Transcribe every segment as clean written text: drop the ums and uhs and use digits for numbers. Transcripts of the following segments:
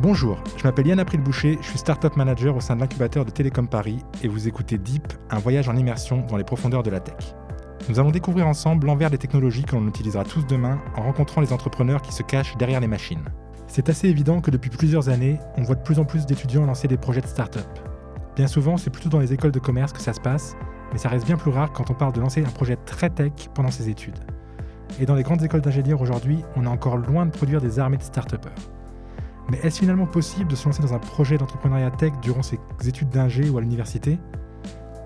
Bonjour, je m'appelle Yann April-Boucher, je suis Startup Manager au sein de l'incubateur de Télécom Paris et vous écoutez Deep, un voyage en immersion dans les profondeurs de la tech. Nous allons découvrir ensemble l'envers des technologies que l'on utilisera tous demain en rencontrant les entrepreneurs qui se cachent derrière les machines. C'est assez évident que depuis plusieurs années, on voit de plus en plus d'étudiants lancer des projets de start-up. Bien souvent, c'est plutôt dans les écoles de commerce que ça se passe, mais ça reste bien plus rare quand on parle de lancer un projet très tech pendant ses études. Et dans les grandes écoles d'ingénieurs aujourd'hui, on est encore loin de produire des armées de start-upers. Mais est-ce finalement possible de se lancer dans un projet d'entrepreneuriat tech durant ses études d'ingé ou à l'université ?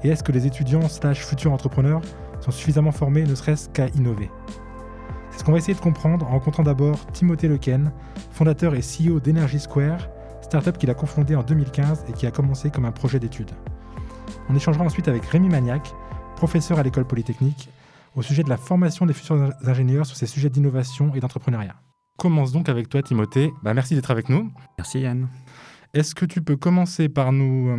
Et est-ce que les étudiants / futurs entrepreneurs sont suffisamment formés ne serait-ce qu'à innover ? C'est ce qu'on va essayer de comprendre en rencontrant d'abord Timothée Lequen, fondateur et CEO d'Energy Square, startup qu'il a cofondée en 2015 et qui a commencé comme un projet d'études. On échangera ensuite avec Rémi Magnac, professeur à l'école polytechnique, au sujet de la formation des futurs ingénieurs sur ces sujets d'innovation et d'entrepreneuriat. Commence donc avec toi, Timothée. Merci d'être avec nous. Merci Yann. Est-ce que tu peux commencer par nous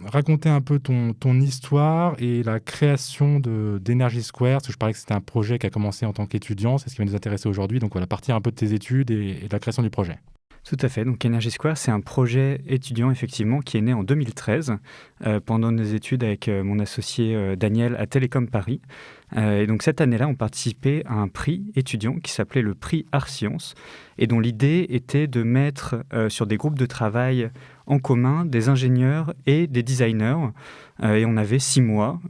raconter un peu ton histoire et la création d'Energy Square ? Parce que je parlais que c'était un projet qui a commencé en tant qu'étudiant, c'est ce qui va nous intéresser aujourd'hui. Donc voilà, partir un peu de tes études et de la création du projet. Tout à fait. Donc Energy Square, c'est un projet étudiant effectivement qui est né en 2013 pendant nos études avec mon associé Daniel à Télécom Paris. Et donc cette année-là, on participait à un prix étudiant qui s'appelait le prix Art Sciences et dont l'idée était de mettre sur des groupes de travail en commun des ingénieurs et des designers. Et on avait 6 mois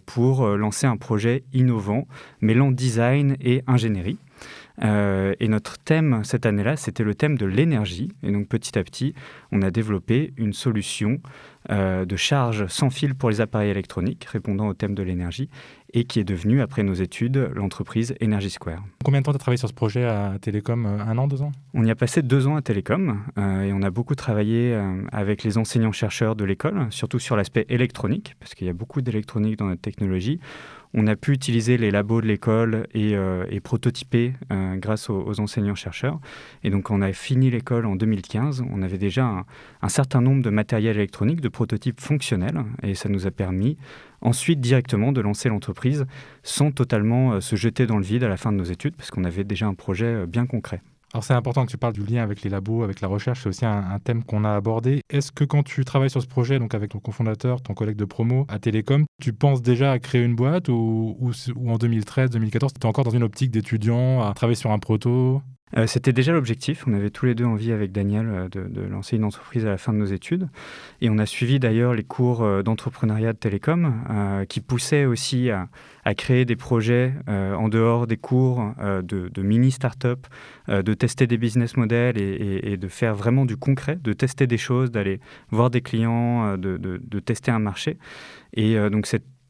pour lancer un projet innovant mêlant design et ingénierie. Et notre thème cette année-là, c'était le thème de l'énergie. Et donc petit à petit, on a développé une solution de charge sans fil pour les appareils électroniques, répondant au thème de l'énergie, et qui est devenue, après nos études, l'entreprise Energy Square. Combien de temps tu as travaillé sur ce projet à Télécom ? 1 an, 2 ans ? On y a passé 2 ans à Télécom, et on a beaucoup travaillé avec les enseignants-chercheurs de l'école, surtout sur l'aspect électronique, parce qu'il y a beaucoup d'électronique dans notre technologie. On a pu utiliser les labos de l'école et prototyper grâce aux enseignants-chercheurs. Et donc, on a fini l'école en 2015. On avait déjà un certain nombre de matériel électronique, de prototypes fonctionnels. Et ça nous a permis ensuite directement de lancer l'entreprise sans totalement se jeter dans le vide à la fin de nos études, parce qu'on avait déjà un projet bien concret. Alors c'est important que tu parles du lien avec les labos, avec la recherche, c'est aussi un thème qu'on a abordé. Est-ce que quand tu travailles sur ce projet, donc avec ton cofondateur, ton collègue de promo à Télécom, tu penses déjà à créer une boîte ou en 2013, 2014, tu es encore dans une optique d'étudiant, à travailler sur un proto ? C'était déjà l'objectif. On avait tous les deux envie avec Daniel de lancer une entreprise à la fin de nos études. Et on a suivi d'ailleurs les cours d'entrepreneuriat de Télécom qui poussaient aussi à créer des projets en dehors des cours de mini-start-up, de tester des business models et de faire vraiment du concret, de tester des choses, d'aller voir des clients, de tester un marché. Et donc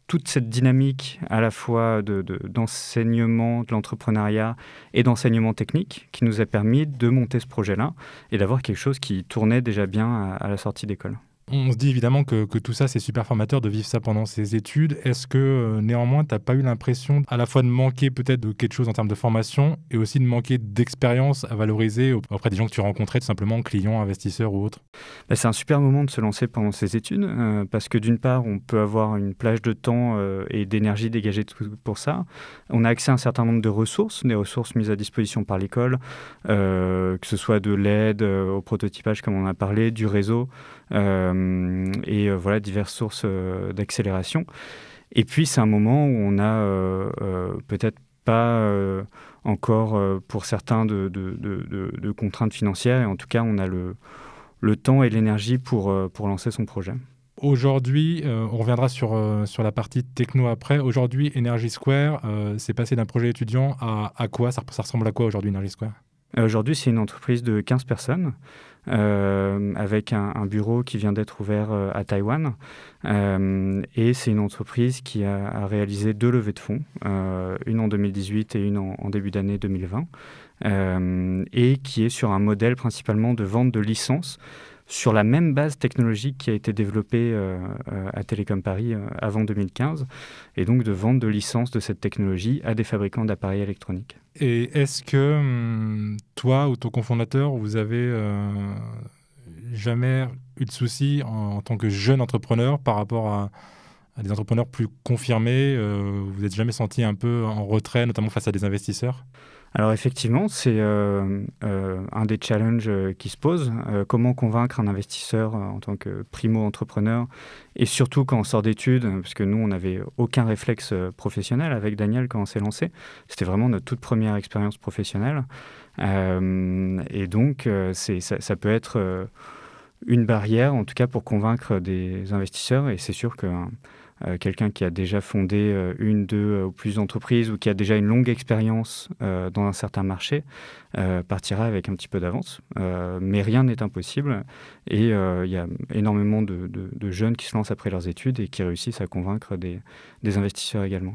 toute cette dynamique à la fois d'enseignement, de l'entrepreneuriat et d'enseignement technique qui nous a permis de monter ce projet-là et d'avoir quelque chose qui tournait déjà bien à la sortie d'école. On se dit évidemment que tout ça, c'est super formateur de vivre ça pendant ses études. Est-ce que néanmoins, tu n'as pas eu l'impression à la fois de manquer peut-être de quelque chose en termes de formation et aussi de manquer d'expérience à valoriser auprès des gens que tu rencontrais, tout simplement clients, investisseurs ou autres ? C'est un super moment de se lancer pendant ses études parce que d'une part, on peut avoir une plage de temps et d'énergie dégagée pour ça. On a accès à un certain nombre de ressources, des ressources mises à disposition par l'école, que ce soit de l'aide au prototypage comme on a parlé, du réseau, et voilà diverses sources d'accélération. Et puis c'est un moment où on a peut-être pas encore pour certains de contraintes financières, et en tout cas on a le temps et l'énergie pour lancer son projet. Aujourd'hui, on reviendra sur la partie techno après. Aujourd'hui, Energy Square, c'est passé d'un projet étudiant à quoi ? Ça ressemble à quoi aujourd'hui, Energy Square ? Aujourd'hui, c'est une entreprise de 15 personnes avec un bureau qui vient d'être ouvert à Taïwan. Et c'est une entreprise qui a réalisé 2 levées de fonds, une en 2018 et une en début d'année 2020, et qui est sur un modèle principalement de vente de licences sur la même base technologique qui a été développée à Télécom Paris avant 2015, et donc de vente de licences de cette technologie à des fabricants d'appareils électroniques. Et est-ce que toi ou ton cofondateur, vous avez jamais eu de soucis en tant que jeune entrepreneur par rapport des entrepreneurs plus confirmés? Vous n'êtes jamais senti un peu en retrait, notamment face à des investisseurs? Alors effectivement, c'est un des challenges qui se posent. Comment convaincre un investisseur en tant que primo-entrepreneur et surtout quand on sort d'études, parce que nous, on n'avait aucun réflexe professionnel avec Daniel quand on s'est lancé. C'était vraiment notre toute première expérience professionnelle. Et donc, ça peut être une barrière, en tout cas pour convaincre des investisseurs. Et c'est sûr que quelqu'un qui a déjà fondé une, deux ou plus d'entreprises ou qui a déjà une longue expérience dans un certain marché partira avec un petit peu d'avance. Mais rien n'est impossible. Et il y a énormément de jeunes qui se lancent après leurs études et qui réussissent à convaincre des investisseurs également.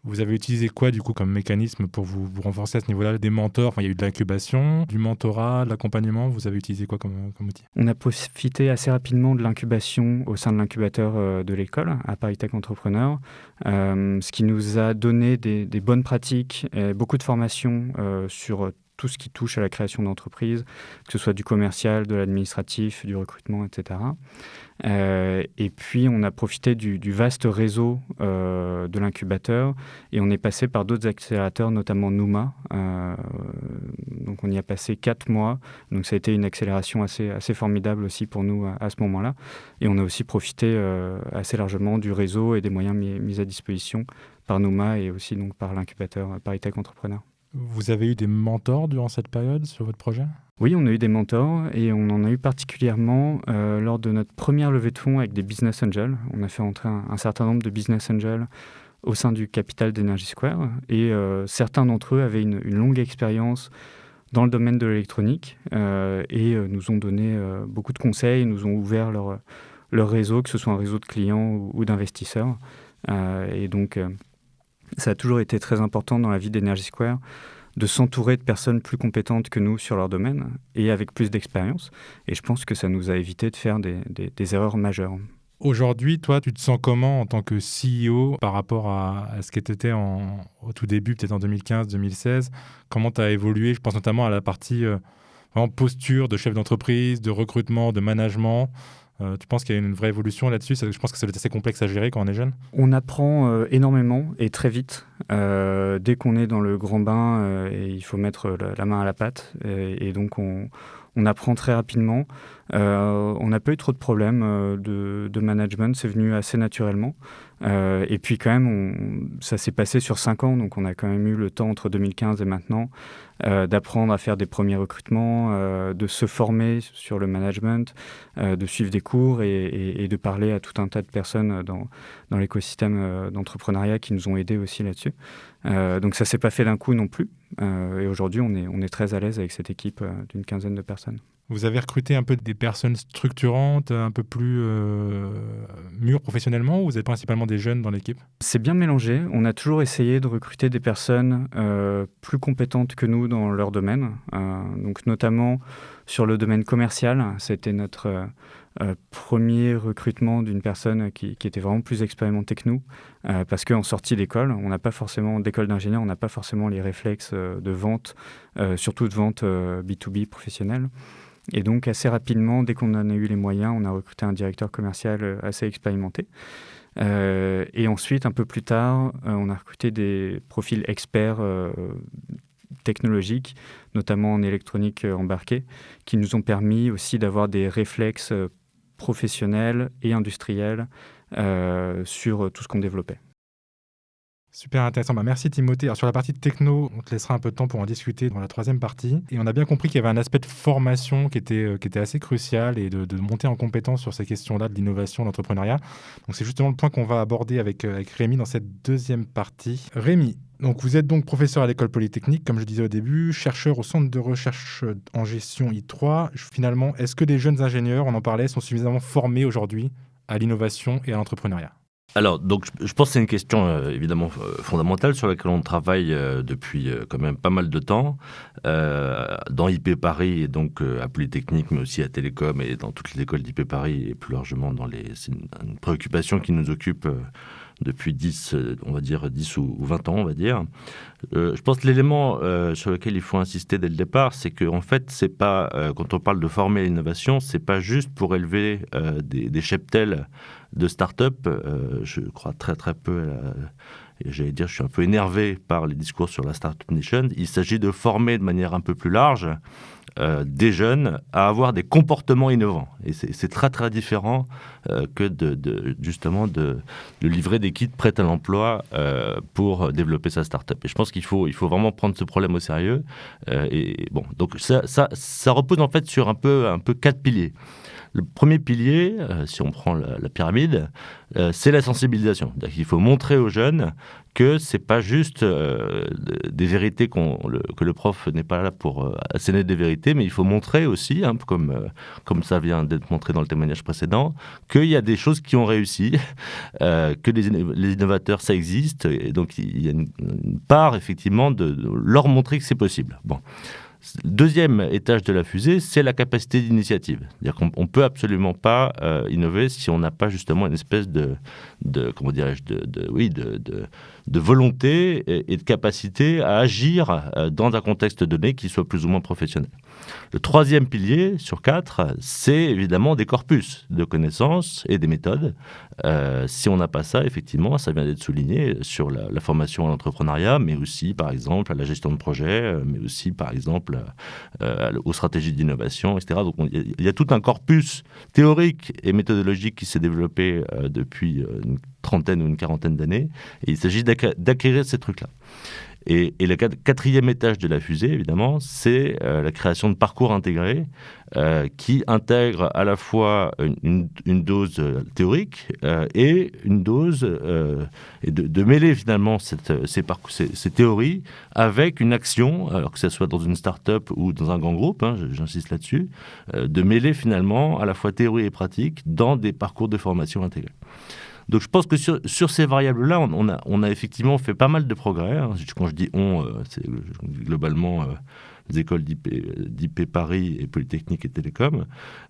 Vous avez utilisé quoi, du coup, comme mécanisme pour vous renforcer à ce niveau-là? Des mentors, enfin, il y a eu de l'incubation, du mentorat, de l'accompagnement. Vous avez utilisé quoi comme outil? On a profité assez rapidement de l'incubation au sein de l'incubateur de l'école, à Paris Tech Entrepreneur, ce qui nous a donné des bonnes pratiques et beaucoup de formations sur tout ce qui touche à la création d'entreprises, que ce soit du commercial, de l'administratif, du recrutement, etc. Et puis, on a profité du vaste réseau de l'incubateur et on est passé par d'autres accélérateurs, notamment Nouma. Donc, on y a passé 4 mois. Donc, ça a été une accélération assez formidable aussi pour nous à ce moment-là. Et on a aussi profité assez largement du réseau et des moyens mis à disposition par Nouma et aussi donc, par l'incubateur Paris Tech Entrepreneur. Vous avez eu des mentors durant cette période sur votre projet? Oui, on a eu des mentors et on en a eu particulièrement lors de notre première levée de fonds avec des business angels. On a fait entrer un certain nombre de business angels au sein du capital d'Energy Square et certains d'entre eux avaient une longue expérience dans le domaine de l'électronique et nous ont donné beaucoup de conseils, nous ont ouvert leur réseau, que ce soit un réseau de clients ou d'investisseurs. Et donc, ça a toujours été très important dans la vie d'Energy Square de s'entourer de personnes plus compétentes que nous sur leur domaine et avec plus d'expérience. Et je pense que ça nous a évité de faire des erreurs majeures. Aujourd'hui, toi, tu te sens comment en tant que CEO par rapport à ce que tu étais au tout début, peut-être en 2015-2016? Comment tu as évolué? Je pense notamment à la partie vraiment posture de chef d'entreprise, de recrutement, de management. Tu penses qu'il y a une vraie évolution là-dessus? Je pense que ça doit être assez complexe à gérer quand on est jeune. On apprend énormément et très vite. Dès qu'on est dans le grand bain, et il faut mettre la main à la pâte. Et donc, on apprend très rapidement. On n'a pas eu trop de problèmes de management. C'est venu assez naturellement. Et puis quand même, ça s'est passé sur 5 ans. Donc, on a quand même eu le temps entre 2015 et maintenant d'apprendre à faire des premiers recrutements, de se former sur le management, de suivre des cours et de parler à tout un tas de personnes dans l'écosystème d'entrepreneuriat qui nous ont aidés aussi là-dessus. Donc ça ne s'est pas fait d'un coup non plus. Et aujourd'hui, on est très à l'aise avec cette équipe d'une 15aine de personnes. Vous avez recruté un peu des personnes structurantes, un peu plus mûres professionnellement, ou vous êtes principalement des jeunes dans l'équipe? C'est bien mélangé. On a toujours essayé de recruter des personnes plus compétentes que nous dans leur domaine. Donc notamment sur le domaine commercial, c'était notre premier recrutement d'une personne qui était vraiment plus expérimentée que nous, parce qu'en sortie d'école, on n'a pas forcément d'école d'ingénieur, on n'a pas forcément les réflexes de vente, surtout de vente B2B professionnelle. Et donc, assez rapidement, dès qu'on en a eu les moyens, on a recruté un directeur commercial assez expérimenté. Et ensuite, un peu plus tard, on a recruté des profils experts technologiques, notamment en électronique embarquée, qui nous ont permis aussi d'avoir des réflexes professionnels et industriels sur tout ce qu'on développait. Super intéressant. Merci Timothée. Alors, sur la partie techno, on te laissera un peu de temps pour en discuter dans la 3e partie. Et on a bien compris qu'il y avait un aspect de formation qui était assez crucial et de monter en compétence sur ces questions-là de l'innovation, de l'entrepreneuriat. Donc c'est justement le point qu'on va aborder avec Rémi dans cette 2e partie. Rémi, donc vous êtes donc professeur à l'École Polytechnique, comme je disais au début, chercheur au Centre de recherche en gestion I3. Finalement, est-ce que les jeunes ingénieurs, on en parlait, sont suffisamment formés aujourd'hui à l'innovation et à l'entrepreneuriat? Alors, donc, je pense que c'est une question évidemment fondamentale sur laquelle on travaille depuis quand même pas mal de temps dans IP Paris et donc à Polytechnique, mais aussi à Télécom et dans toutes les écoles d'IP Paris et plus largement c'est une préoccupation qui nous occupe depuis 10, on va dire 10 ou 20 ans, on va dire. Je pense que l'élément sur lequel il faut insister dès le départ, c'est qu'en fait, c'est pas, quand on parle de former à l'innovation, c'est pas juste pour élever des cheptels de start-up. Je crois très très peu et j'allais dire, je suis un peu énervé par les discours sur la Startup Nation. Il s'agit de former de manière un peu plus large des jeunes à avoir des comportements innovants. Et c'est très très différent que justement de livrer des kits prêts à l'emploi pour développer sa start-up. Et je pense qu'il faut vraiment prendre ce problème au sérieux. Et bon, donc ça repose en fait sur un peu 4 piliers. Le premier pilier, si on prend la pyramide, c'est la sensibilisation. Il faut montrer aux jeunes que c'est pas juste des vérités que le prof n'est pas là pour asséner des vérités, mais il faut montrer aussi, hein, comme ça vient d'être montré dans le témoignage précédent, qu'il y a des choses qui ont réussi, que les innovateurs, ça existe, et donc il y a une part, effectivement, de leur montrer que c'est possible. Bon. Deuxième étage de la fusée, c'est la capacité d'initiative. C'est-à-dire qu'on ne peut absolument pas innover si on n'a pas justement une espèce de volonté et de capacité à agir dans un contexte donné qui soit plus ou moins professionnel. Le troisième pilier sur 4, c'est évidemment des corpus de connaissances et des méthodes. Si on n'a pas ça, effectivement, ça vient d'être souligné sur la formation à l'entrepreneuriat, mais aussi, par exemple, à la gestion de projet, mais aussi, par exemple, aux stratégies d'innovation, etc. Donc, il y a tout un corpus théorique et méthodologique qui s'est développé depuis une trentaine ou une quarantaine d'années. Et il s'agit d'acquérir ces trucs-là. Et le quatrième étage de la fusée, évidemment, c'est la création de parcours intégrés qui intègrent à la fois une dose théorique et une dose et de mêler finalement ces théories avec une action, alors que ce soit dans une start-up ou dans un grand groupe, hein, j'insiste là-dessus, de mêler finalement à la fois théorie et pratique dans des parcours de formation intégrés. Donc je pense que sur ces variables-là, on a effectivement fait pas mal de progrès. Hein. Quand je dis c'est globalement les écoles d'IP Paris et Polytechnique et Télécom.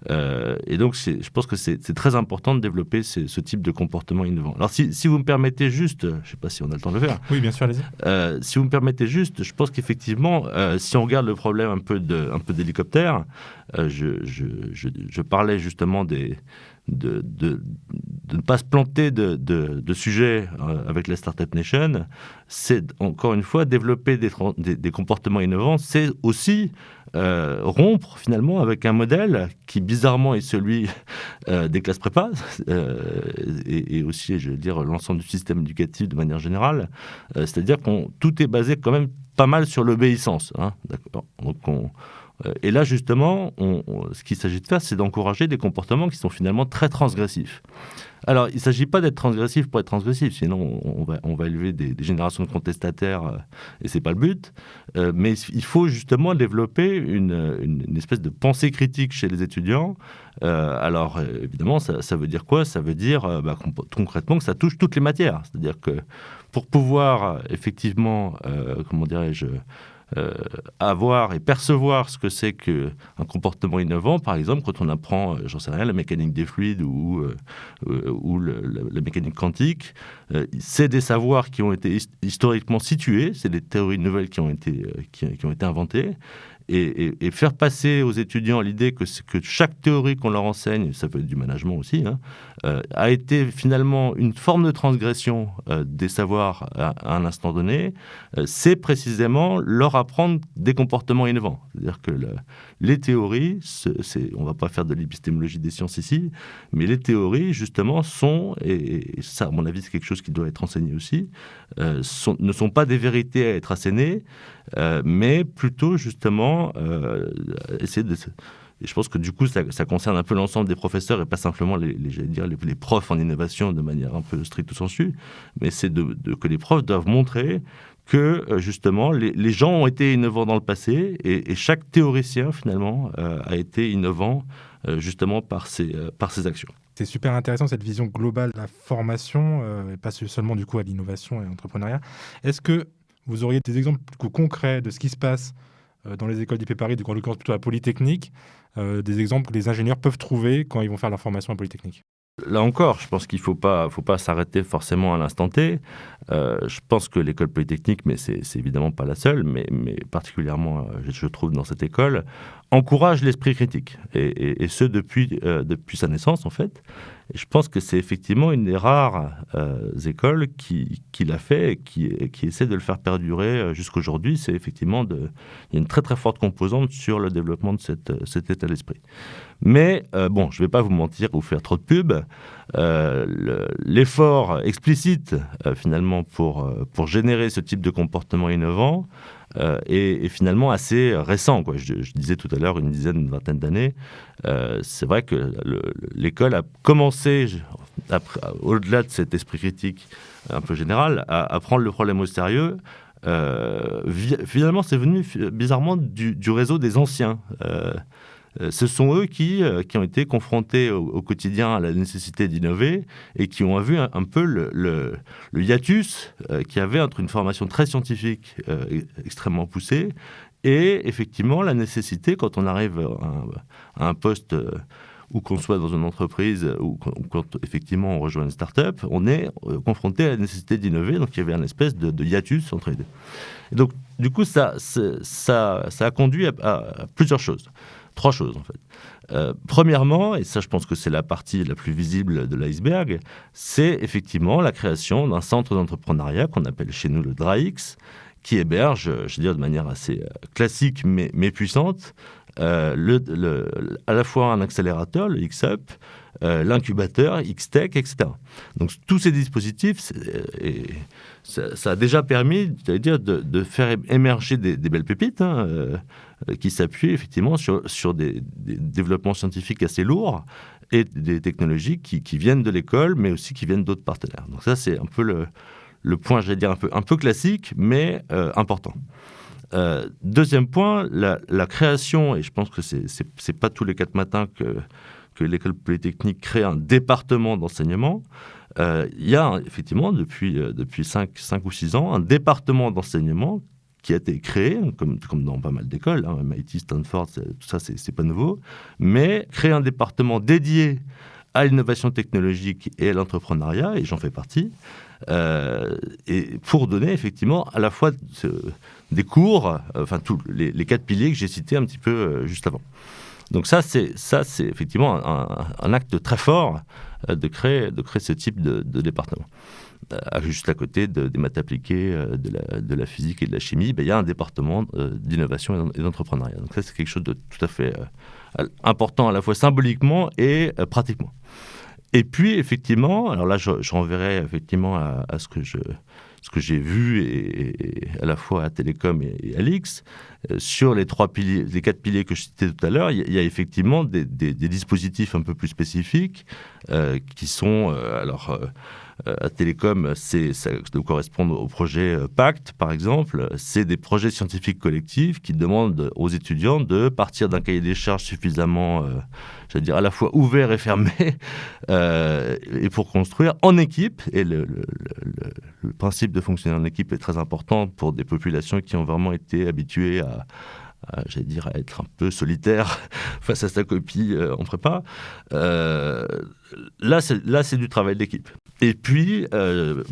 Et donc je pense que c'est très important de développer ce type de comportement innovant. Alors si vous me permettez juste, je ne sais pas si on a le temps de le faire. Oui, bien sûr, allez-y. Si vous me permettez juste, je pense qu'effectivement, si on regarde le problème un peu d'hélicoptère, je parlais justement de ne pas se planter de sujets avec la Startup Nation, c'est encore une fois développer des comportements innovants, c'est aussi rompre finalement avec un modèle qui bizarrement est celui des classes prépa et aussi, je veux dire, l'ensemble du système éducatif de manière générale, c'est-à-dire que tout est basé quand même pas mal sur l'obéissance. Hein, d'accord. Donc et là, justement, ce qu'il s'agit de faire, c'est d'encourager des comportements qui sont finalement très transgressifs. Alors, il ne s'agit pas d'être transgressif pour être transgressif, sinon on va élever des générations de contestataires, et ce n'est pas le but. Mais il faut justement développer une espèce de pensée critique chez les étudiants. Alors, évidemment, ça veut dire quoi ? Ça veut dire concrètement que ça touche toutes les matières. C'est-à-dire que pour pouvoir effectivement, avoir et percevoir ce que c'est qu'un comportement innovant, par exemple, quand on apprend, j'en sais rien, la mécanique des fluides ou la mécanique quantique, c'est des savoirs qui ont été historiquement situés, c'est des théories nouvelles qui ont été inventées, et faire passer aux étudiants l'idée que chaque théorie qu'on leur enseigne, ça peut être du management aussi, hein, a été finalement une forme de transgression des savoirs à un instant donné, c'est précisément leur apprendre des comportements innovants. C'est-à-dire que les théories, on ne va pas faire de l'épistémologie des sciences ici, mais les théories, justement, sont, et ça, à mon avis, c'est quelque chose qui doit être enseigné aussi, ne sont pas des vérités à être assénées, mais plutôt, justement, essayer de... Et je pense que du coup, ça concerne un peu l'ensemble des professeurs et pas simplement les profs en innovation de manière un peu stricto sensu, mais c'est que les profs doivent montrer que justement les gens ont été innovants dans le passé et chaque théoricien finalement a été innovant justement par ses actions. C'est super intéressant cette vision globale de la formation et pas seulement du coup à l'innovation et à l'entrepreneuriat. Est-ce que vous auriez des exemples plus concrets de ce qui se passe dans les écoles d'IP Paris, en l'occurrence plutôt à Polytechnique, des exemples que les ingénieurs peuvent trouver quand ils vont faire leur formation à Polytechnique? Là encore, je pense qu'il ne faut pas s'arrêter forcément à l'instant T. Je pense que l'école polytechnique, mais c'est évidemment pas la seule, mais particulièrement, je trouve, dans cette école, encourage l'esprit critique. Et ce, depuis sa naissance, en fait. Et je pense que c'est effectivement une des rares écoles qui l'a fait et qui essaie de le faire perdurer jusqu'aujourd'hui. C'est effectivement il y a une très très forte composante sur le développement de cet état d'esprit. Mais bon, je ne vais pas vous mentir ou faire trop de pub. L'effort explicite finalement pour générer ce type de comportement innovant est finalement assez récent, quoi. Je disais tout à l'heure une vingtaine d'années. C'est vrai que l'école a commencé, au-delà de cet esprit critique un peu général, à prendre le problème au sérieux. Finalement, c'est venu bizarrement du réseau des anciens. Ce sont eux qui ont été confrontés au quotidien à la nécessité d'innover et qui ont vu un peu le hiatus qu'il y avait entre une formation très scientifique extrêmement poussée et effectivement la nécessité, quand on arrive à un poste ou qu'on soit dans une entreprise ou quand effectivement on rejoint une start-up, on est confronté à la nécessité d'innover. Donc il y avait une espèce de hiatus entre les deux. Et donc du coup ça a conduit à plusieurs choses. 3 choses, en fait. Premièrement, et ça, je pense que c'est la partie la plus visible de l'iceberg, c'est effectivement la création d'un centre d'entrepreneuriat qu'on appelle chez nous le DRAX, qui héberge, je veux dire de manière assez classique mais puissante, à la fois un accélérateur, le X-Up, l'incubateur, X-Tech, etc. Donc tous ces dispositifs, ça a déjà permis, j'allais dire, de faire émerger des belles pépites, qui s'appuient effectivement sur des développements scientifiques assez lourds et des technologies qui viennent de l'école, mais aussi qui viennent d'autres partenaires. Donc ça, c'est un peu le point, j'allais dire, un peu classique, mais important. Deuxième point, la création, et je pense que c'est pas tous les 4 matins que l'école polytechnique crée un département d'enseignement. Il y a effectivement, depuis 5 ou 6 ans, un département d'enseignement qui a été créé, comme dans pas mal d'écoles, MIT, Stanford, tout ça, c'est pas nouveau, mais créer un département dédié à l'innovation technologique et à l'entrepreneuriat, et j'en fais partie, et pour donner effectivement à la fois des cours, enfin tous les 4 piliers que j'ai cités un petit peu juste avant. Donc ça, c'est effectivement un acte très fort de créer ce type de département. Juste à côté des maths appliquées, de la physique et de la chimie, il y a un département d'innovation et d'entrepreneuriat. Donc ça, c'est quelque chose de tout à fait important à la fois symboliquement et pratiquement. Et puis, effectivement, alors là, je renverrai effectivement à ce que j'ai vu et à la fois à Télécom et à l'X, sur les 4 piliers que je citais tout à l'heure, il y a effectivement des dispositifs un peu plus spécifiques qui sont, à Télécom, ça doit correspondre au projet Pacte, par exemple. C'est des projets scientifiques collectifs qui demandent aux étudiants de partir d'un cahier des charges suffisamment, j'allais dire, à la fois ouvert et fermé, et pour construire en équipe. Et le principe de fonctionner en équipe est très important pour des populations qui ont vraiment été habituées à j'allais dire, à être un peu solitaire face à sa copie en prépa. Là, c'est du travail d'équipe. Et puis,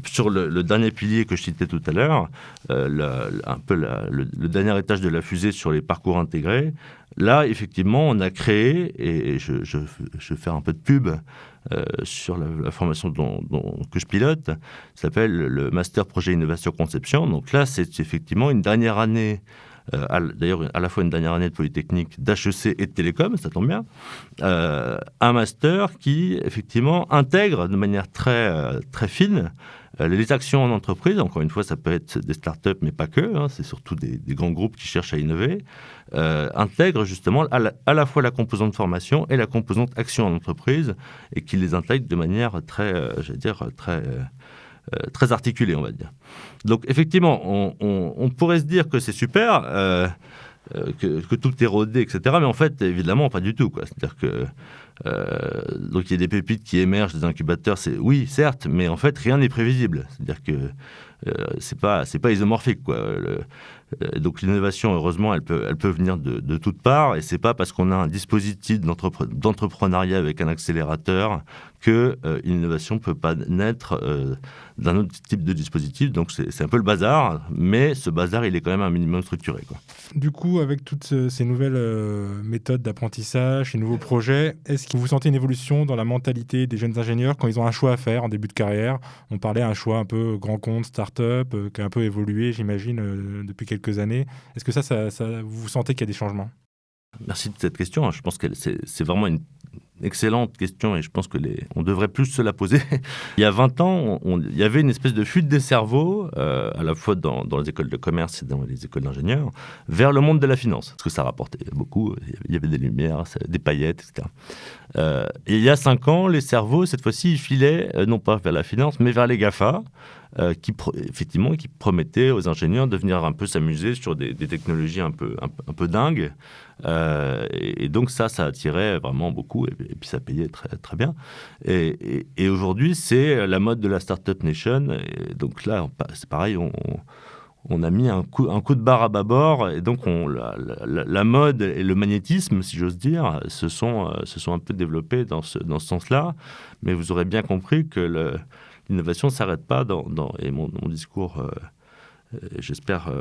sur le dernier pilier que je citais tout à l'heure, le dernier étage de la fusée sur les parcours intégrés, là, effectivement, on a créé, et je vais faire un peu de pub sur la formation que je pilote, ça s'appelle le Master Projet Innovation Conception. Donc là, c'est effectivement une dernière année, d'ailleurs à la fois une dernière année de Polytechnique, d'HEC et de Télécom, ça tombe bien, un master qui effectivement intègre de manière très, très fine les actions en entreprise. Encore une fois, ça peut être des startups, mais pas que, c'est surtout des grands groupes qui cherchent à innover, intègrent justement à la fois la composante formation et la composante action en entreprise, et qui les intègrent de manière très, j'allais dire, très articulée, on va dire. Donc effectivement, on pourrait se dire que c'est super, que tout est rodé, etc. Mais en fait, évidemment, pas du tout, quoi. C'est-à-dire que donc il y a des pépites qui émergent des incubateurs, oui, certes, mais en fait, rien n'est prévisible. C'est-à-dire que c'est pas isomorphique, quoi. Donc l'innovation, heureusement, elle peut venir de toutes parts, et c'est pas parce qu'on a un dispositif d'entrepreneuriat avec un accélérateur que l'innovation peut pas naître d'un autre type de dispositif. Donc c'est un peu le bazar, mais ce bazar, il est quand même un minimum structuré, quoi. Du coup, avec toutes ces nouvelles méthodes d'apprentissage, ces nouveaux projets, est-ce que vous sentez une évolution dans la mentalité des jeunes ingénieurs quand ils ont un choix à faire en début de carrière? On parlait un choix un peu grand compte, start-up, qui a un peu évolué, j'imagine, depuis quelques années. Est-ce que ça vous sentez qu'il y a des changements? Merci de cette question. Je pense que c'est vraiment une excellente question, et je pense que on devrait plus se la poser. Il y a 20 ans, il y avait une espèce de fuite des cerveaux, à la fois dans les écoles de commerce et dans les écoles d'ingénieurs, vers le monde de la finance. Parce que ça rapportait beaucoup, il y avait des lumières, des paillettes, etc. Et il y a 5 ans, les cerveaux, cette fois-ci, ils filaient non pas vers la finance, mais vers les GAFA, qui promettaient aux ingénieurs de venir un peu s'amuser sur des technologies un peu dingues. Et donc ça attirait vraiment beaucoup, et puis ça payait très, très bien. Et aujourd'hui, c'est la mode de la Startup Nation. Et donc là, c'est pareil, on a mis un coup de barre à bâbord, et donc la mode et le magnétisme, si j'ose dire, se sont un peu développés dans ce sens-là. Mais vous aurez bien compris que l'innovation ne s'arrête pas et mon discours, j'espère,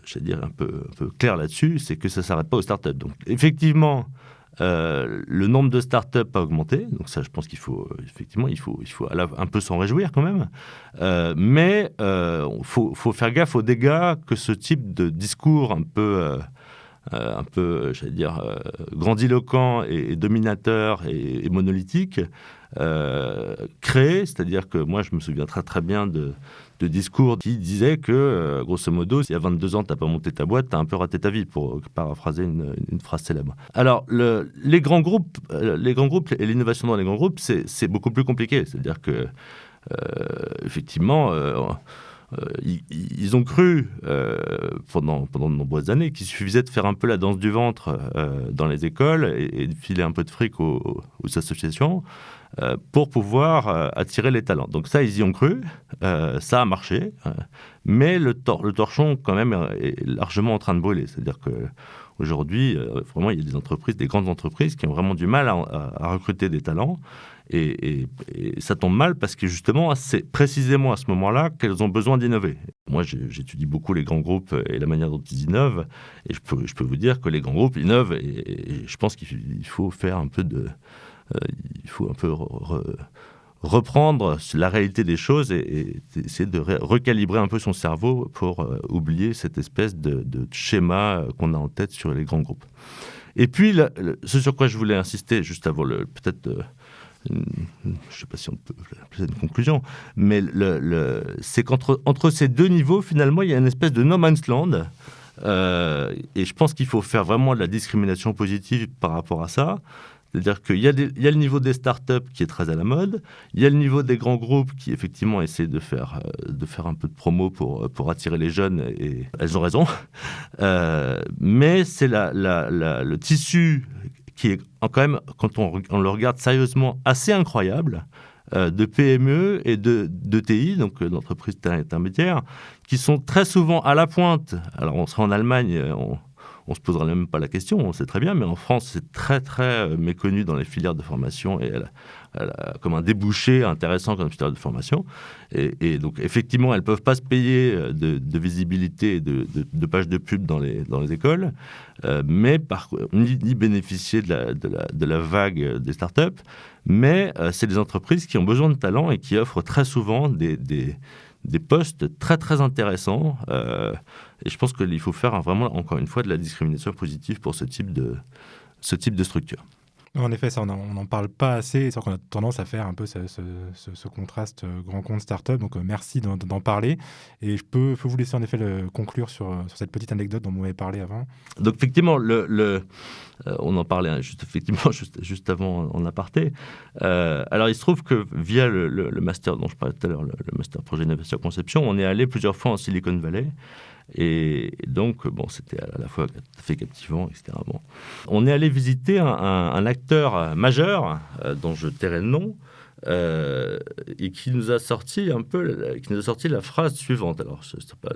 j'allais dire un peu clair là-dessus, c'est que ça ne s'arrête pas aux startups. Donc effectivement, le nombre de startups a augmenté. Donc ça, je pense qu'il faut un peu s'en réjouir quand même. Mais faut faire gaffe aux dégâts que ce type de discours un peu, j'allais dire, grandiloquent et dominateur et monolithique crée. C'est-à-dire que moi, je me souviens très très bien de discours qui disaient que, grosso modo, si à 22 ans, tu n'as pas monté ta boîte, tu as un peu raté ta vie, pour paraphraser une phrase célèbre. Alors, les grands groupes et l'innovation dans les grands groupes, c'est beaucoup plus compliqué. C'est-à-dire que, effectivement, ils ont cru pendant de nombreuses années qu'il suffisait de faire un peu la danse du ventre dans les écoles et de filer un peu de fric aux associations pour pouvoir attirer les talents. Donc ça, ils y ont cru, ça a marché, mais le torchon quand même est largement en train de brûler. C'est-à-dire qu'aujourd'hui, vraiment, il y a des grandes entreprises qui ont vraiment du mal à recruter des talents. Et ça tombe mal parce que justement, c'est précisément à ce moment-là qu'elles ont besoin d'innover. Moi, j'étudie beaucoup les grands groupes et la manière dont ils innovent. Et je peux vous dire que les grands groupes innovent. Et je pense qu'il faut faire un peu reprendre la réalité des choses et essayer de recalibrer un peu son cerveau pour oublier cette espèce de schéma qu'on a en tête sur les grands groupes. Et puis, ce sur quoi je voulais insister juste avant peut-être... je ne sais pas si on peut appeler ça une conclusion, mais c'est qu'entre ces deux niveaux, finalement, il y a une espèce de no man's land. Et je pense qu'il faut faire vraiment de la discrimination positive par rapport à ça. C'est-à-dire qu'il y a le niveau des startups qui est très à la mode, il y a le niveau des grands groupes qui, effectivement, essaient de faire un peu de promo pour attirer les jeunes, et elles ont raison. Mais c'est le tissu qui est quand même, quand on le regarde sérieusement, assez incroyable, de PME et de TI, donc d'entreprises intermédiaires, qui sont très souvent à la pointe. Alors, on sera en Allemagne, on se posera même pas la question, on sait très bien, mais en France, c'est très, très méconnu dans les filières de formation, et elle a comme un débouché intéressant comme filière de formation. Et donc, effectivement, elles ne peuvent pas se payer de visibilité et de pages de pub dans les écoles, mais ni bénéficier de la vague des startups, mais c'est des entreprises qui ont besoin de talent et qui offrent très souvent des postes très, très intéressants. Et je pense qu'il faut faire vraiment, encore une fois, de la discrimination positive pour ce type de structure. En effet, ça, on n'en parle pas assez, c'est qu'on a tendance à faire un peu ce contraste grand compte start-up, donc merci d'en parler. Et je peux vous laisser en effet conclure sur cette petite anecdote dont vous m'avez parlé avant. Donc effectivement, on en parlait juste avant en aparté. Alors il se trouve que via le master dont je parlais tout à l'heure, le master projet innovation conception, on est allé plusieurs fois en Silicon Valley. Et donc, c'était à la fois tout à fait captivant, etc. On est allé visiter un acteur majeur, dont je tairai le nom, et qui nous a sorti la phrase suivante. Alors, ce n'est pas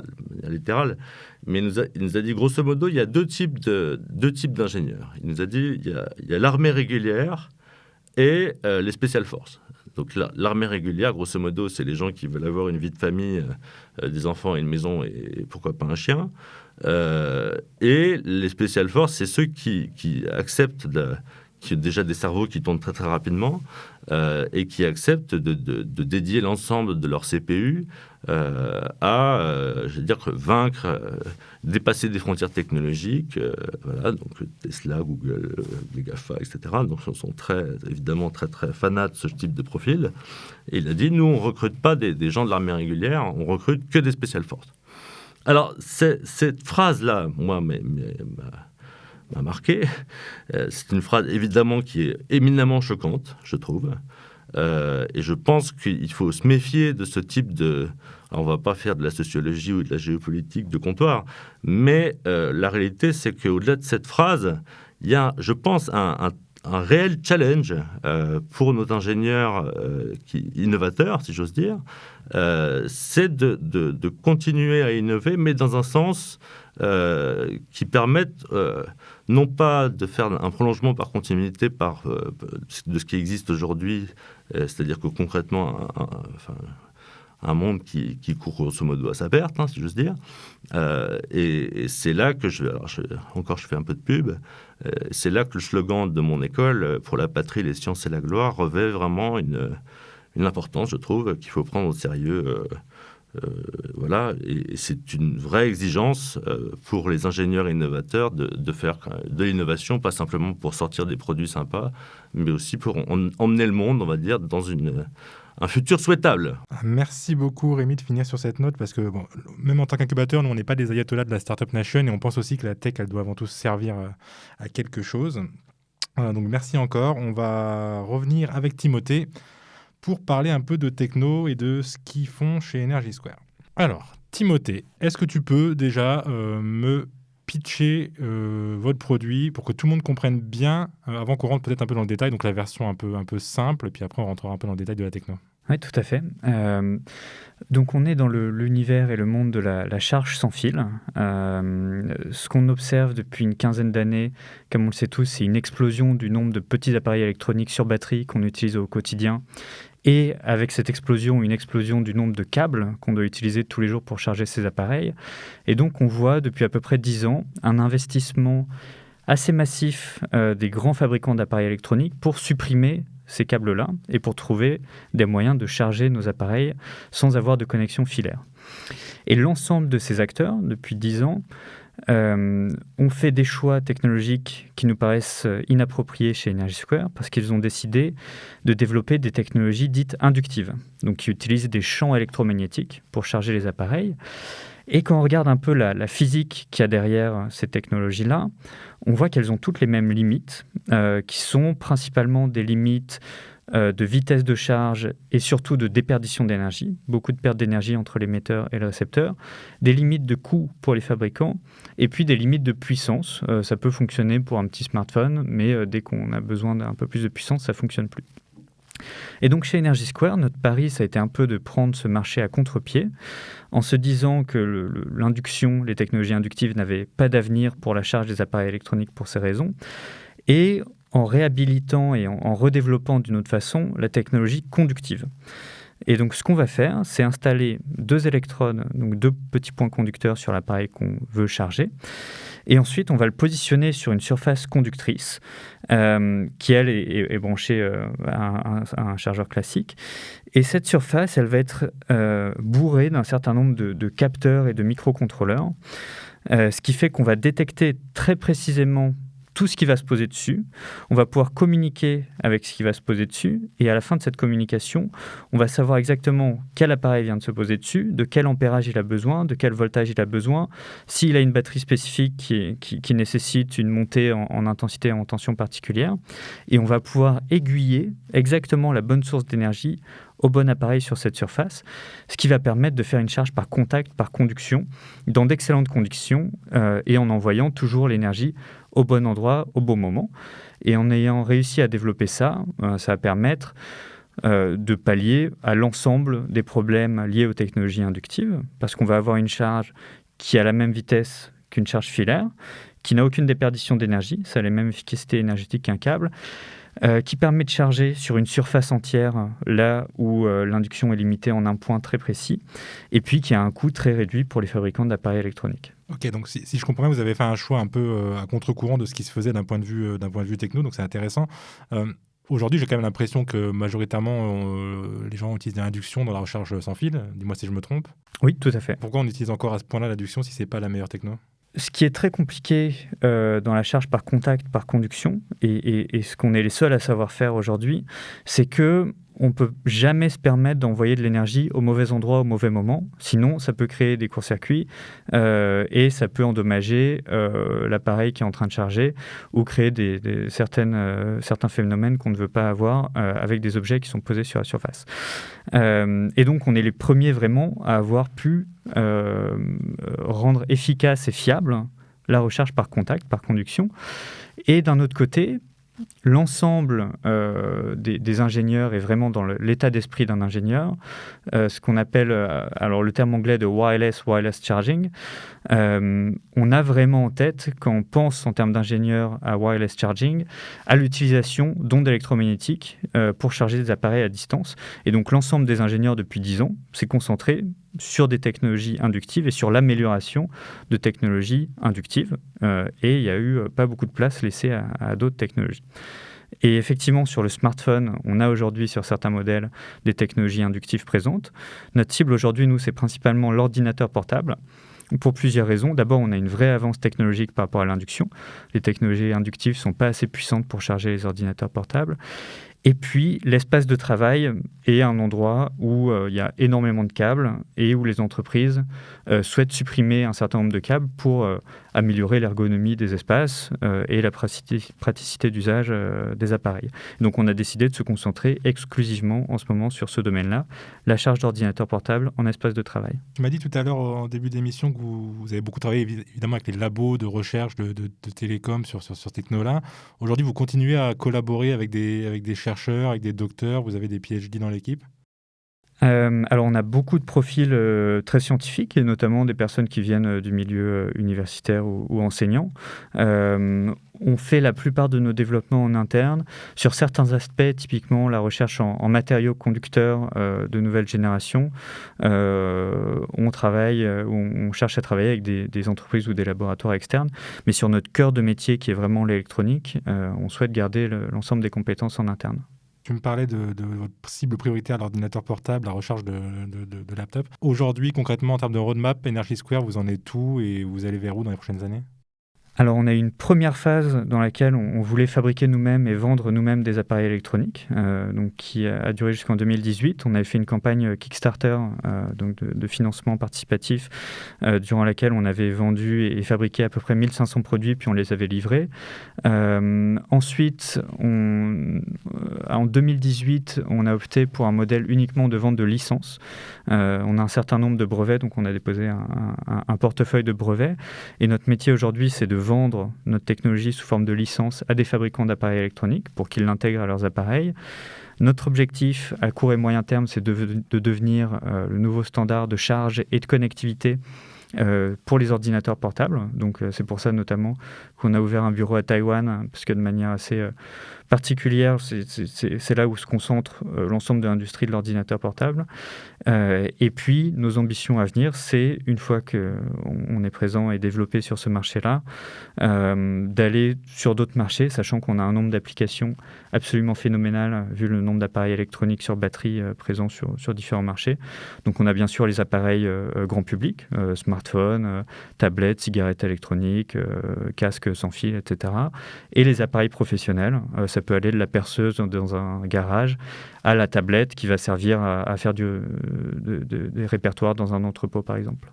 littéral, mais il nous a dit, grosso modo, il y a deux types d'ingénieurs. Il nous a dit, il y a l'armée régulière et les special forces. Donc l'armée régulière, grosso modo, c'est les gens qui veulent avoir une vie de famille, des enfants et une maison et pourquoi pas un chien. Et les special forces, c'est ceux qui acceptent, qui ont déjà des cerveaux qui tournent très très rapidement et qui acceptent de dédier l'ensemble de leur CPU je veux dire, vaincre, dépasser des frontières technologiques. Voilà, donc Tesla, Google, les GAFA, etc. Donc, ils sont évidemment très très fanats de ce type de profil. Et il a dit, nous, on ne recrute pas des gens de l'armée régulière, on recrute que des special forces. Alors, cette phrase-là, moi, m'a marqué. C'est une phrase, évidemment, qui est éminemment choquante, je trouve. Et je pense qu'il faut se méfier de ce type de... Alors, on ne va pas faire de la sociologie ou de la géopolitique de comptoir, mais la réalité, c'est qu'au-delà de cette phrase, il y a, je pense, un réel challenge pour nos ingénieurs innovateurs, si j'ose dire, c'est de continuer à innover, mais dans un sens qui permette non pas de faire un prolongement par continuité de ce qui existe aujourd'hui, c'est-à-dire que concrètement, un monde qui court grosso modo à sa perte, si j'ose dire. Et c'est là que je fais un peu de pub, c'est là que le slogan de mon école, pour la patrie, les sciences et la gloire, revêt vraiment une importance, je trouve, qu'il faut prendre au sérieux. Voilà, et c'est une vraie exigence pour les ingénieurs et innovateurs de faire de l'innovation, pas simplement pour sortir des produits sympas, mais aussi pour emmener le monde, on va dire, dans un futur souhaitable. Merci beaucoup Rémi de finir sur cette note, parce que même en tant qu'incubateur, nous on n'est pas des ayatollahs de la Startup Nation, et on pense aussi que la tech, elle doit avant tout servir à quelque chose. Donc merci encore. On va revenir avec Timothée pour parler un peu de techno et de ce qu'ils font chez Energy Square. Alors, Timothée, est-ce que tu peux déjà me pitcher votre produit pour que tout le monde comprenne bien, avant qu'on rentre peut-être un peu dans le détail, donc la version un peu simple, et puis après on rentrera un peu dans le détail de la techno. Oui, tout à fait. Donc on est dans l'univers et le monde de la charge sans fil. Ce qu'on observe depuis une quinzaine d'années, comme on le sait tous, c'est une explosion du nombre de petits appareils électroniques sur batterie qu'on utilise au quotidien. Et avec cette explosion, une explosion du nombre de câbles qu'on doit utiliser tous les jours pour charger ces appareils. Et donc on voit depuis à peu près 10 ans un investissement assez massif des grands fabricants d'appareils électroniques pour supprimer ces câbles-là et pour trouver des moyens de charger nos appareils sans avoir de connexion filaire. Et l'ensemble de ces acteurs, depuis 10 ans, ont fait des choix technologiques qui nous paraissent inappropriés chez Energy Square parce qu'ils ont décidé de développer des technologies dites inductives, donc qui utilisent des champs électromagnétiques pour charger les appareils. Et quand on regarde un peu la physique qu'il y a derrière ces technologies-là, on voit qu'elles ont toutes les mêmes limites, qui sont principalement des limites de vitesse de charge et surtout de déperdition d'énergie, beaucoup de perte d'énergie entre l'émetteur et le récepteur, des limites de coût pour les fabricants et puis des limites de puissance. Ça peut fonctionner pour un petit smartphone, mais dès qu'on a besoin d'un peu plus de puissance, ça ne fonctionne plus. Et donc chez Energy Square, notre pari, ça a été un peu de prendre ce marché à contre-pied en se disant que l'induction, les technologies inductives n'avaient pas d'avenir pour la charge des appareils électroniques pour ces raisons, et en réhabilitant et en redéveloppant d'une autre façon la technologie conductive. Et donc ce qu'on va faire, c'est installer 2 électrodes, donc 2 petits points conducteurs sur l'appareil qu'on veut charger. Et ensuite, on va le positionner sur une surface conductrice qui, elle, est branchée à un chargeur classique. Et cette surface, elle va être bourrée d'un certain nombre de capteurs et de microcontrôleurs, ce qui fait qu'on va détecter très précisément tout ce qui va se poser dessus. On va pouvoir communiquer avec ce qui va se poser dessus. Et à la fin de cette communication, on va savoir exactement quel appareil vient de se poser dessus, de quel ampérage il a besoin, de quel voltage il a besoin, s'il a une batterie spécifique qui nécessite une montée en intensité et en tension particulière. Et on va pouvoir aiguiller exactement la bonne source d'énergie au bon appareil sur cette surface, ce qui va permettre de faire une charge par contact, par conduction, dans d'excellentes conditions et en envoyant toujours l'énergie au bon endroit, au bon moment. Et en ayant réussi à développer ça, ça va permettre de pallier à l'ensemble des problèmes liés aux technologies inductives, parce qu'on va avoir une charge qui a la même vitesse qu'une charge filaire, qui n'a aucune déperdition d'énergie, ça a la même efficacité énergétique qu'un câble, qui permet de charger sur une surface entière là où l'induction est limitée en un point très précis, et puis qui a un coût très réduit pour les fabricants d'appareils électroniques. Ok, donc si je comprends bien, vous avez fait un choix un peu à contre-courant de ce qui se faisait d'un point de vue techno, donc c'est intéressant. Aujourd'hui, j'ai quand même l'impression que majoritairement, les gens utilisent l'induction dans la recharge sans fil. Dis-moi si je me trompe. Oui, tout à fait. Pourquoi on utilise encore à ce point-là l'induction si ce n'est pas la meilleure techno ? Ce qui est très compliqué dans la charge par contact, par conduction, et ce qu'on est les seuls à savoir faire aujourd'hui, c'est que on ne peut jamais se permettre d'envoyer de l'énergie au mauvais endroit au mauvais moment. Sinon, ça peut créer des court-circuits et ça peut endommager l'appareil qui est en train de charger ou créer certains phénomènes qu'on ne veut pas avoir avec des objets qui sont posés sur la surface. Et donc, on est les premiers vraiment à avoir pu rendre efficace et fiable la recharge par contact, par conduction. Et d'un autre côté, l'ensemble des ingénieurs est vraiment dans l'état d'esprit d'un ingénieur, ce qu'on appelle, alors le terme anglais de wireless charging. On a vraiment en tête, quand on pense en termes d'ingénieur à wireless charging, à l'utilisation d'ondes électromagnétiques pour charger des appareils à distance. Et donc l'ensemble des ingénieurs depuis 10 ans s'est concentré sur des technologies inductives et sur l'amélioration de technologies inductives. Et il n'y a eu pas beaucoup de place laissée à d'autres technologies. Et effectivement, sur le smartphone, on a aujourd'hui sur certains modèles des technologies inductives présentes. Notre cible aujourd'hui, nous, c'est principalement l'ordinateur portable, pour plusieurs raisons. D'abord, on a une vraie avance technologique par rapport à l'induction. Les technologies inductives ne sont pas assez puissantes pour charger les ordinateurs portables. Et puis, l'espace de travail est un endroit où il y a énormément de câbles et où les entreprises souhaitent supprimer un certain nombre de câbles pour améliorer l'ergonomie des espaces et la praticité d'usage des appareils. Donc, on a décidé de se concentrer exclusivement en ce moment sur ce domaine-là, la charge d'ordinateur portable en espace de travail. Tu m'as dit tout à l'heure en début d'émission que vous avez beaucoup travaillé évidemment avec les labos de recherche de télécom sur ce techno-là. Aujourd'hui, vous continuez à collaborer avec des chercheurs, avec des docteurs, vous avez des PhD dans l'équipe ? Alors, on a beaucoup de profils très scientifiques, et notamment des personnes qui viennent du milieu universitaire ou enseignant. On fait la plupart de nos développements en interne. Sur certains aspects, typiquement la recherche en matériaux conducteurs de nouvelle génération, on cherche à travailler avec des entreprises ou des laboratoires externes. Mais sur notre cœur de métier, qui est vraiment l'électronique, on souhaite garder l'ensemble des compétences en interne. Tu me parlais de votre cible prioritaire, l'ordinateur portable, la recharge de laptop. Aujourd'hui, concrètement, en termes de roadmap, Energy Square, vous en êtes où et vous allez vers où dans les prochaines années ? Alors, on a eu une première phase dans laquelle on voulait fabriquer nous-mêmes et vendre nous-mêmes des appareils électroniques, donc qui a duré jusqu'en 2018. On avait fait une campagne Kickstarter, donc de financement participatif, durant laquelle on avait vendu et fabriqué à peu près 1500 produits, puis on les avait livrés. Ensuite, en 2018, on a opté pour un modèle uniquement de vente de licences. On a un certain nombre de brevets, donc on a déposé un portefeuille de brevets. Et notre métier aujourd'hui, c'est de vendre notre technologie sous forme de licence à des fabricants d'appareils électroniques pour qu'ils l'intègrent à leurs appareils. Notre objectif à court et moyen terme, c'est de devenir le nouveau standard de charge et de connectivité pour les ordinateurs portables. Donc c'est pour ça notamment qu'on a ouvert un bureau à Taïwan, parce que de manière assez particulière, c'est là où se concentre l'ensemble de l'industrie de l'ordinateur portable. Et puis, nos ambitions à venir, c'est, une fois qu'on est présent et développé sur ce marché-là, d'aller sur d'autres marchés, sachant qu'on a un nombre d'applications absolument phénoménal, vu le nombre d'appareils électroniques sur batterie présents sur différents marchés. Donc, on a bien sûr les appareils grand public, smartphones, tablettes, cigarettes électroniques, casques sans fil, etc. Et les appareils professionnels, ça peut aller de la perceuse dans un garage à la tablette qui va servir à faire des répertoires dans un entrepôt, par exemple.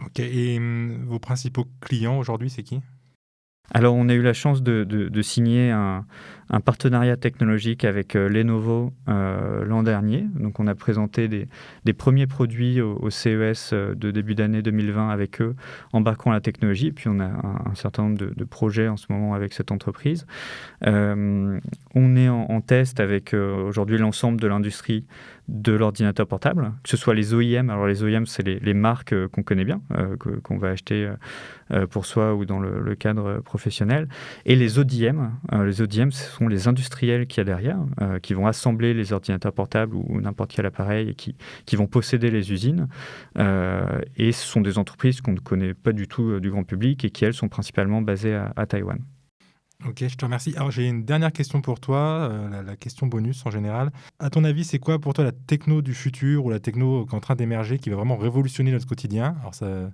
Ok, et vos principaux clients aujourd'hui, c'est qui ? Alors, on a eu la chance de signer un partenariat technologique avec Lenovo l'an dernier. Donc, on a présenté des premiers produits au CES de début d'année 2020 avec eux, embarquant la technologie. Et puis, on a un certain nombre de projets en ce moment avec cette entreprise. On est en test avec aujourd'hui l'ensemble de l'industrie de l'ordinateur portable, que ce soit les OEM. Alors, les OEM, c'est les marques qu'on connaît bien, qu'on va acheter pour soi ou dans le cadre professionnel. Et les ODM. Les ODM, ce sont les industriels qu'il y a derrière, qui vont assembler les ordinateurs portables ou n'importe quel appareil et qui vont posséder les usines. Et ce sont des entreprises qu'on ne connaît pas du tout du grand public et qui, elles, sont principalement basées à Taïwan. Ok, je te remercie. Alors, j'ai une dernière question pour toi, la question bonus en général. À ton avis, c'est quoi pour toi la techno du futur ou la techno qui est en train d'émerger, qui va vraiment révolutionner notre quotidien? Alors, ça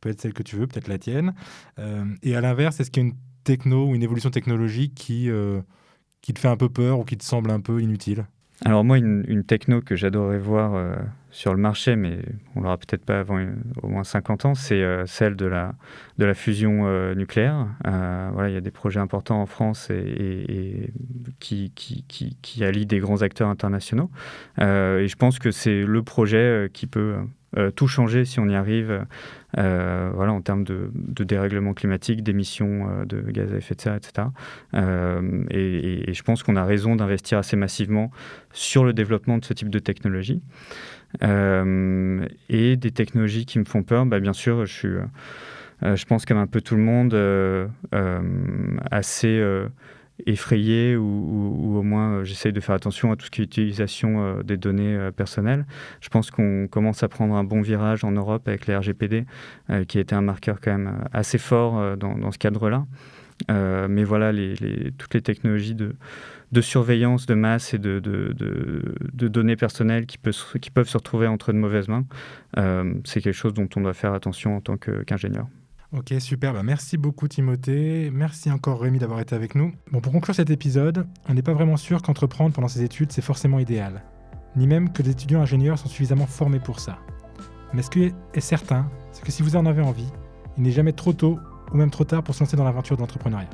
peut être celle que tu veux, peut-être la tienne. Et à l'inverse, est-ce qu'il y a une techno ou une évolution technologique qui te fait un peu peur ou qui te semble un peu inutile? Alors moi, une techno que j'adorerais voir sur le marché, mais on l'aura peut-être pas avant au moins 50 ans, c'est celle de la fusion nucléaire. Voilà, il y a des projets importants en France et qui allient des grands acteurs internationaux. Et je pense que c'est le projet qui peut tout changer si on y arrive, voilà, en termes de dérèglement climatique, d'émissions de gaz à effet de serre, etc. Et je pense qu'on a raison d'investir assez massivement sur le développement de ce type de technologie. Et des technologies qui me font peur, bien sûr, je pense comme un peu tout le monde, assez effrayé ou au moins j'essaye de faire attention à tout ce qui est utilisation des données personnelles. Je pense qu'on commence à prendre un bon virage en Europe avec les RGPD, qui a été un marqueur quand même assez fort dans ce cadre-là. Mais voilà, toutes les technologies de surveillance de masse et de données personnelles qui peuvent se retrouver entre de mauvaises mains, c'est quelque chose dont on doit faire attention en tant qu'ingénieur. Ok, super. Merci beaucoup Timothée. Merci encore Rémi d'avoir été avec nous. Bon, pour conclure cet épisode, on n'est pas vraiment sûr qu'entreprendre pendant ses études, c'est forcément idéal. Ni même que les étudiants ingénieurs sont suffisamment formés pour ça. Mais ce qui est certain, c'est que si vous en avez envie, il n'est jamais trop tôt ou même trop tard pour se lancer dans l'aventure de l'entrepreneuriat.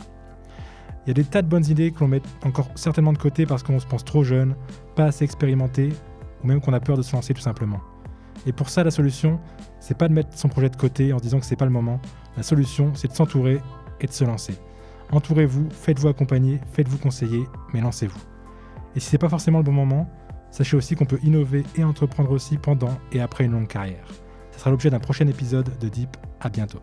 Il y a des tas de bonnes idées que l'on met encore certainement de côté parce qu'on se pense trop jeune, pas assez expérimenté, ou même qu'on a peur de se lancer tout simplement. Et pour ça, la solution, c'est pas de mettre son projet de côté en se disant que c'est pas le moment. La solution, c'est de s'entourer et de se lancer. Entourez-vous, faites-vous accompagner, faites-vous conseiller, mais lancez-vous. Et si c'est pas forcément le bon moment, sachez aussi qu'on peut innover et entreprendre aussi pendant et après une longue carrière. Ce sera l'objet d'un prochain épisode de Deep. À bientôt.